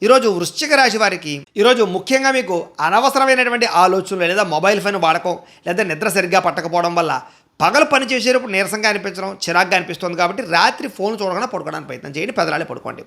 ఈరోజు వృశ్చిక రాశి వారికి ఈరోజు ముఖ్యంగా మీకు అనవసరమైనటువంటి ఆలోచనలు లేదా మొబైల్ ఫోన్ వాడకం లేదా నిద్ర సరిగ్గా పట్టకపోవడం వల్ల పగలు పని చేసేటప్పుడు నీరసంగా అనిపించడం చిరాగ్గా అనిపిస్తుంది కాబట్టి రాత్రి ఫోన్ చూడకుండా పడుకోవడానికి ప్రయత్నం చేయండి, పెదలాడే పడుకోండి.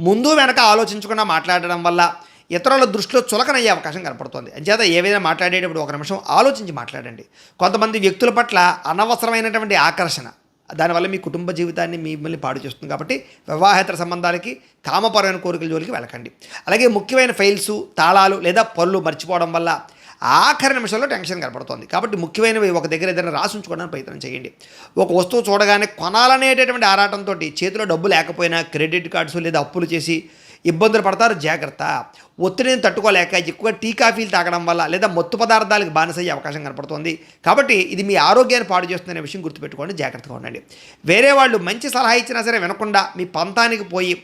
ముందు వెనక ఆలోచించకుండా మాట్లాడడం వల్ల ఇతరుల దృష్టిలో చులకనయ్యే అవకాశం కనపడుతుంది. అంచేత ఏవైనా మాట్లాడేటప్పుడు ఒక నిమిషం ఆలోచించి మాట్లాడండి. కొంతమంది వ్యక్తుల పట్ల అనవసరమైనటువంటి ఆకర్షణ దానివల్ల మీ కుటుంబ జీవితాన్ని మిమ్మల్ని పాడు చేస్తుంది కాబట్టి వివాహేతర సంబంధాలకి కామపరమైన కోరికల జోలికి వెళ్ళకండి. అలాగే ముఖ్యమైన ఫైల్స్ తాళాలు లేదా పనులు మర్చిపోవడం వల్ల ఆఖరి నిమిషంలో టెన్షన్ కనపడుతుంది కాబట్టి ముఖ్యమైనవి ఒక దగ్గర ఏదైనా రాసి ఉంచుకోవడానికి ప్రయత్నం చేయండి. ఒక వస్తువు చూడగానే కొనాలనేటటువంటి ఆరాటంతో చేతిలో డబ్బు లేకపోయినా క్రెడిట్ కార్డ్స్ లేదా అప్పులు చేసి ఇబ్బందులు పడతారు, జాగ్రత్త. ఒత్తిడిని తట్టుకోలేక ఎక్కువ టీ కాఫీలు తాగడం వల్ల లేదా మత్తు పదార్థాలకు బానిసయ్యే అవకాశం కనపడుతుంది కాబట్టి ఇది మీ ఆరోగ్యాన్ని పాడు చేస్తుందనే విషయం గుర్తుపెట్టుకోండి, జాగ్రత్తగా ఉండండి. వేరే వాళ్ళు మంచి సలహా ఇచ్చినా సరే వినకుండా మీ పంతానికి పోయి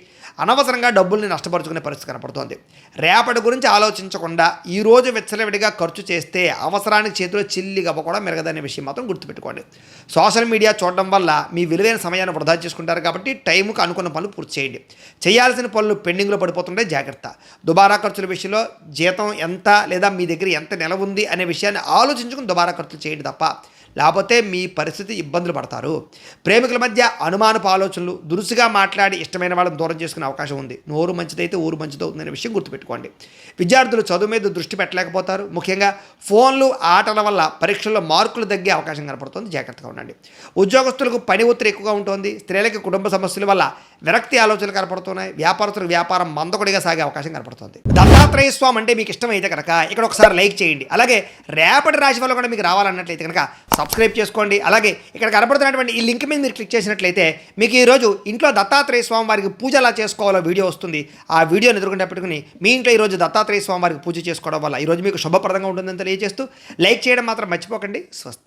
అనవసరంగా డబ్బుల్ని నష్టపరుచుకునే పరిస్థితి కనపడుతోంది. రేపటి గురించి ఆలోచించకుండా ఈరోజు విచ్చలవిడిగా ఖర్చు చేస్తే అవసరానికి చేతిలో చిల్లిగా కూడా మెరగదనే విషయం మాత్రం గుర్తుపెట్టుకోండి. సోషల్ మీడియా చూడడం వల్ల మీ విలువైన సమయాన్ని వృధా చేసుకుంటారు కాబట్టి టైంకు అనుకున్న పనులు పూర్తి చేయండి. చేయాల్సిన పనులు పెండింగ్లో పడిపోతుంటే జాగ్రత్త. దుబారా ఖర్చుల విషయంలో జీతం ఎంత లేదా మీ దగ్గర ఎంత నిల ఉంది అనే విషయాన్ని ఆలోచించుకుని దుబారా ఖర్చులు చేయండి తప్ప లేకపోతే మీ పరిస్థితి ఇబ్బందులు పడతారు. ప్రేమికుల మధ్య అనుమానపు ఆలోచనలు దురుసుగా మాట్లాడి ఇష్టమైన వాళ్ళని దూరం చేసుకునే అవకాశం ఉంది. నోరు మంచిదైతే ఊరు మంచిదవుతుందనే విషయం గుర్తుపెట్టుకోండి. విద్యార్థులు చదువు మీద దృష్టి పెట్టలేకపోతారు. ముఖ్యంగా ఫోన్లు ఆటల వల్ల పరీక్షల్లో మార్కులు తగ్గే అవకాశం కనపడుతుంది, జాగ్రత్తగా ఉండండి. ఉద్యోగస్తులకు పని ఒత్తిడి ఎక్కువగా ఉంటుంది. స్త్రీలకి కుటుంబ సమస్యల వల్ల విరక్తి ఆలోచనలు కనపడుతున్నాయి. వ్యాపారస్తులకు వ్యాపారం మందకొడిగా సాగే అవకాశం కనపడుతుంది. దత్తాత్రేయ స్వామి అంటే మీకు ఇష్టమైతే కనుక ఇక్కడ ఒకసారి లైక్ చేయండి. అలాగే రేపటి రాశి వల్ల కూడా మీకు రావాలన్నట్లయితే కనుక సబ్స్క్రైబ్ చేసుకోండి. అలాగే ఇక్కడ కనపడుతున్నటువంటి ఈ లింక్ మీద మీరు క్లిక్ చేసినట్లయితే మీకు ఈరోజు ఇంట్లో దత్తాత్రేయ స్వామి వారికి పూజ ఎలా చేసుకోవాలో వీడియో వస్తుంది. ఆ వీడియోని ఎదుర్కొంటే పెట్టుకుని మీ ఇంట్లో ఈరోజు దత్తాత్రేయ స్వామి వారికి పూజ చేసుకోవడం వల్ల ఈరోజు మీకు శుభప్రదంగా ఉంటుందని తెలియజేస్తూ లైక్ చేయడం మాత్రం మర్చిపోకండి. స్వస్తి.